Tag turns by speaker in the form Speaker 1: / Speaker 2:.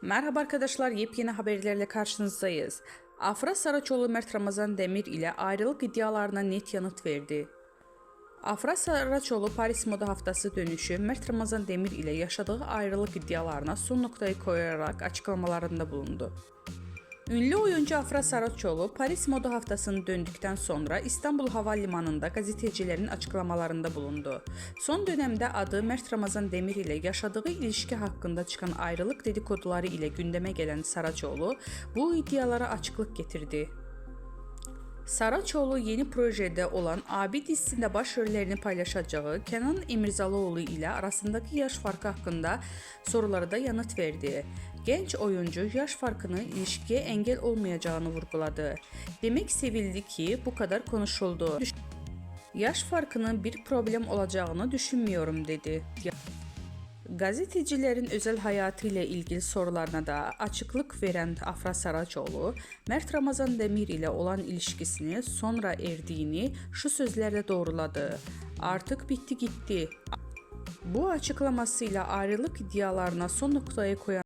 Speaker 1: Merhaba arkadaşlar, yepyeni haberlerle karşınızdayız. Afra Saraçoğlu Mert Ramazan Demir ile ayrılık iddialarına net yanıt verdi. Afra Saraçoğlu Paris Moda Haftası dönüşü Mert Ramazan Demir ile yaşadığı ayrılık iddialarına son noktayı koyarak açıklamalarında bulundu. Ünlü oyuncu Afra Saraçoğlu Paris Moda Haftası'nı döndükten sonra İstanbul Havalimanı'nda gazetecilerin açıklamalarında bulundu. Son dönemde adı Mert Ramazan Demir ile yaşadığı ilişki hakkında çıkan ayrılık dedikoduları ile gündeme gelen Saraçoğlu bu iddialara açıklık getirdi. Saraçoğlu yeni projede olan Abi dizisinde başrollerini paylaşacağı Kenan İmirzalıoğlu ile arasındaki yaş farkı hakkında sorulara da yanıt verdi. Genç oyuncu yaş farkının ilişkiye engel olmayacağını vurguladı. Demek sevildi ki bu kadar konuşuldu. Yaş farkının bir problem olacağını düşünmüyorum dedi. Gazetecilerin özel hayatı ile ilgili sorularına da açıklık veren Afra Saraçoğlu, Mert Ramazan Demir ile olan ilişkisini sonra erdiğini şu sözlerle doğruladı. Artık bitti gitti. Bu açıklamasıyla ayrılık iddialarına son noktayı koyan